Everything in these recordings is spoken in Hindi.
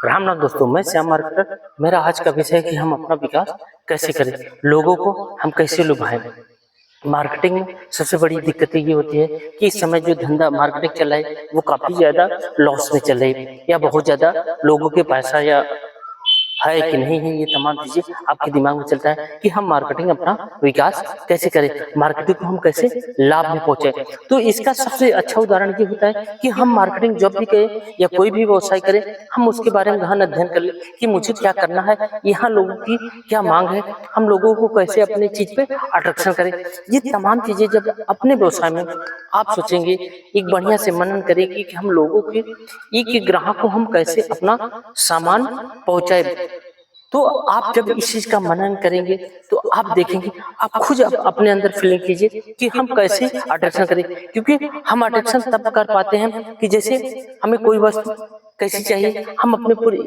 राम नाम दोस्तों, मैं श्याम मार्केटर। मेरा आज का विषय है कि हम अपना विकास कैसे करें, लोगों को हम कैसे लुभाएं। मार्केटिंग में सबसे बड़ी दिक्कत ये होती है कि इस समय जो धंधा मार्केटिंग चल रहा है वो काफी ज्यादा लॉस में चल रही है, या बहुत ज्यादा लोगों के पैसा या है कि नहीं है, ये तमाम चीजें आपके दिमाग में चलता है कि हम मार्केटिंग अपना विकास कैसे करें, मार्केटिंग को हम कैसे लाभ में पहुंचे। तो इसका सबसे अच्छा उदाहरण ये होता है कि हम मार्केटिंग जब भी करें या कोई भी व्यवसाय करें, हम उसके बारे में गहन अध्ययन कर ले कि मुझे क्या करना है, यहाँ लोगों की क्या मांग है, हम लोगों को कैसे अपनी चीज पे आकर्षण करें। ये तमाम चीजें जब अपने व्यवसाय में आप सोचेंगे, एक बढ़िया से मनन करेंगे कि हम लोगों के एक ग्राहक को हम कैसे अपना सामान पहुंचाए, तो आप जब इस चीज का मनन करेंगे तो आप देखेंगे, आप खुद अपने अंदर फीलिंग कीजिए कि हम कैसे आकर्षण करें। क्योंकि हम आकर्षण तब कर पाते हैं कि जैसे हमें कोई वस्तु कैसी चाहिए, हम अपने पूरे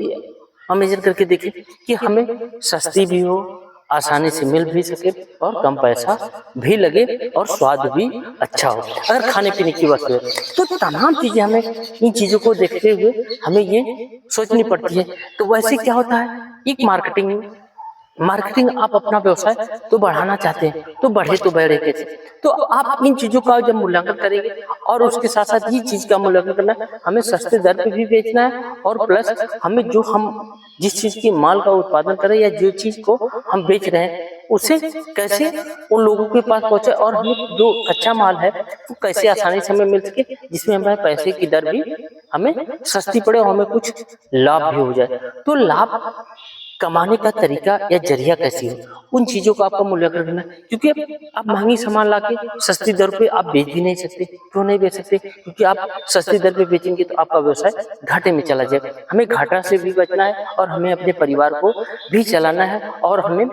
इमेजिन करके देखें कि हमें सस्ती भी हो, आसानी से मिल भी सके और कम पैसा भी लगे और स्वाद भी अच्छा हो। अगर खाने पीने की वस्तु है तो तमाम चीजें हमें इन चीजों को देखते हुए हमें ये सोचनी पड़ती है। तो वैसे क्या होता है, एक मार्केटिंग आप अपना व्यवसाय तो बढ़ाना चाहते हैं, तो बढ़े तो बढ़े कैसे, तो आप इन चीजों का जब मूल्यांकन करेंगे और उसके साथ साथ ये चीज का मूल्यांकन करना है, हमें सस्ते दर पे भी बेचना है और प्लस हमें जो हम जिस चीज की माल का उत्पादन करें या जो चीज को हम बेच रहे हैं उसे कैसे उन लोगों के पास पहुंचे और हमें जो कच्चा माल है वो कैसे आसानी से हमें मिल सके, जिसमें हमें पैसे की दर भी हमें सस्ती पड़े और हमें कुछ लाभ भी हो जाए। तो लाभ कमाने का तरीका या जरिया कैसी हो, उन चीजों का आपका मूल्यांकन करना है। क्योंकि आप महंगी सामान लाके सस्ती दर पे आप बेच भी नहीं सकते। क्यों नहीं बेच सकते? क्योंकि आप सस्ती दर पे बेचेंगे तो आपका व्यवसाय घाटे में चला जाएगा। हमें घाटा से भी बचना है और हमें अपने परिवार को भी चलाना है और हमें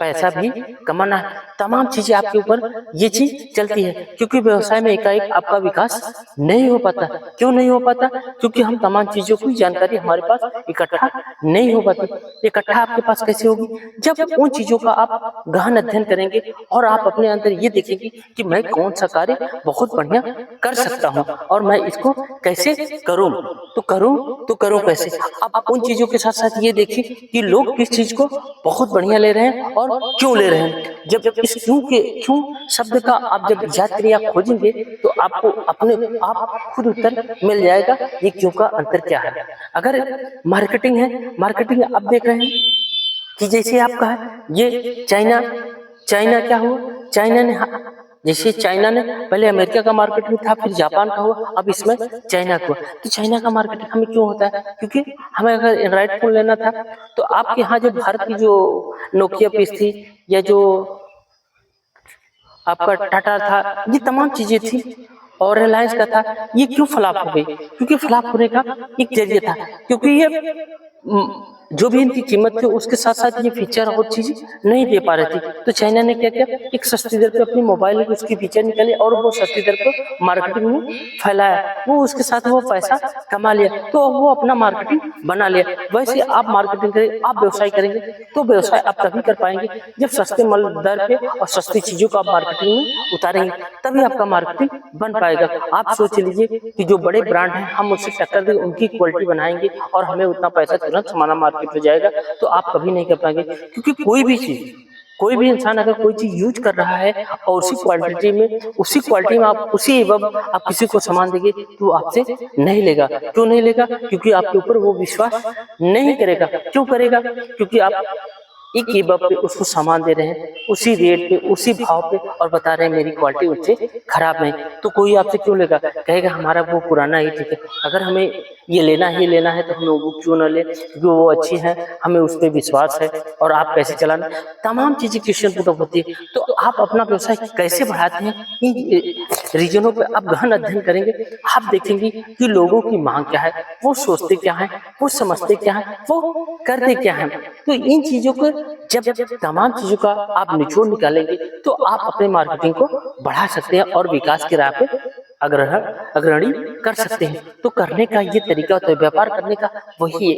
पैसा भी कमाना है। तमाम चीजें आपके ऊपर ये चीज चलती है, क्योंकि व्यवसाय में एकाएक आपका विकास नहीं हो पाता। क्यों नहीं हो पाता? क्योंकि हम तमाम चीजों की जानकारी हमारे पास इकट्ठा नहीं हो पाती। इकट्ठा आपके पास कैसे होगी? जब उन चीजों का आप गहन अध्ययन करेंगे और आप अपने अंदर ये देखेंगे कि मैं कौन सा कार्य बहुत बढ़िया कर सकता हूँ और मैं इसको कैसे करूँ, तो करूँ कैसे। आप उन चीजों के साथ साथ ये देखिए कि लोग किस चीज को बहुत बढ़िया ले रहे हैं और क्यों ले रहे हैं। जब इस क्यों शब्द का आप जब इजाद करिए, आप खोजेंगे तो आपको अपने आप खुद उत्तर मिल जाएगा ये क्यों का अंतर क्या है। अगर मार्केटिंग है, मार्केटिंग आप देख रहे हैं कि जैसे आपका है ये चाइना क्या हुआ, जैसे चाइना ने पहले अमेरिका का मार्केटिंग था, फिर जापान का हुआ, अब इसमें चाइना का हुआ। तो चाइना का मार्केटिंग हमें क्यों होता है? क्योंकि हमें अगर एंड्रॉइड फोन लेना था तो आपके यहाँ जो भारत की जो नोकिया पीस थी या जो आपका टाटा था, ये तमाम चीजें थी और रिलायंस का था, ये क्यों फ्लॉप हो गई? क्योंकि फ्लॉप होने का एक जरिया था, क्योंकि ये जो भी इनकी कीमत थी उसके साथ साथ ये फीचर और चीज नहीं दे पा रही थी। तो चाइना ने क्या किया, एक सस्ती दर पे अपनी मोबाइल में उसकी फीचर निकाले और वो सस्ती दर पे मार्केटिंग में फैलाया, वो उसके साथ वो पैसा कमा लिया, तो वो अपना मार्केटिंग बना लिया। वैसे आप मार्केटिंग करें, आप व्यवसाय करेंगे तो व्यवसाय आप तभी कर पाएंगे जब सस्ते माल दर पे और सस्ती चीजों को आप मार्केटिंग में उतारेंगे, तभी आपका मार्केटिंग बन पाएगा। आप सोच लीजिए कि जो बड़े ब्रांड हैं हम उससे टक्कर दें, उनकी क्वालिटी बनाएंगे और हमें उतना पैसा तुरंत समाना मार्केट में जाएगा, तो आप कभी नहीं कर पाएंगे। क्योंकि कोई भी इंसान अगर कोई चीज यूज कर रहा है और उसी क्वालिटी में आप उसी एवं आप किसी को सामान देंगे तो आपसे नहीं लेगा। क्यों नहीं लेगा? क्योंकि आपके ऊपर वो विश्वास नहीं करेगा। क्यों करेगा? क्योंकि आप एक कीमत पे उसको सामान दे रहे हैं, उसी रेट पे, उसी भाव पे, और बता रहे हैं मेरी क्वालिटी उससे खराब नहीं, तो कोई आपसे क्यों लेगा? कहेगा हमारा वो पुराना ही ठीक है। अगर हमें ये लेना है तो हमें वो क्यों ना ले, क्योंकि वो अच्छी है, हमें उस पर विश्वास है और आप कैसे चलाना, तमाम चीजें क्वेश्चन पुट होती है। तो आप अपना व्यवसाय कैसे बढ़ाते हैं, इन रीजनों पे आप गहन अध्ययन करेंगे, आप देखेंगे कि लोगों की मांग क्या है, वो सोचते क्या है, वो समझते क्या है, वो करते क्या है। तो इन चीजों को जब तमाम चीजों का आप निचोड़ निकालेंगे तो आप अपने मार्केटिंग को बढ़ा सकते हैं और विकास की राह पे अग्रणी कर सकते हैं। तो करने का ये तरीका होता है, व्यापार करने का वही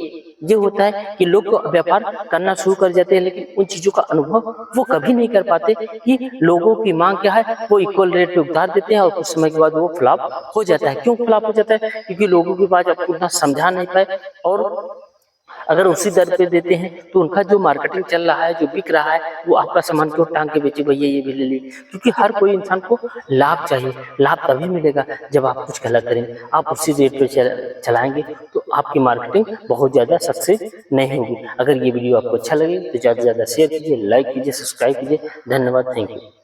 ये होता है कि लोग तो व्यापार करना शुरू कर जाते हैं, लेकिन उन चीजों का अनुभव वो कभी नहीं कर पाते कि लोगों की मांग क्या है, वो इक्वल रेट पे उतार देते हैं और कुछ समय के बाद वो फ्लॉप हो जाता है। क्यों फ्लॉप हो जाता है? क्योंकि लोगों की बात आपको उतना समझा नहीं पाए और अगर उसी दर पे देते हैं तो उनका जो मार्केटिंग चल रहा है, जो बिक रहा है, वो आपका सामान क्यों टांग के बेचे, भैया ये भी ले लीजिए। क्योंकि हर कोई इंसान को लाभ चाहिए, लाभ तभी मिलेगा जब आप कुछ गलत करेंगे। आप उसी रेट पे चलाएंगे तो आपकी मार्केटिंग बहुत ज़्यादा सक्सेस नहीं होगी। अगर ये वीडियो आपको अच्छा लगे तो ज़्यादा से ज़्यादा शेयर कीजिए, लाइक कीजिए, सब्सक्राइब कीजिए। धन्यवाद, थैंक यू।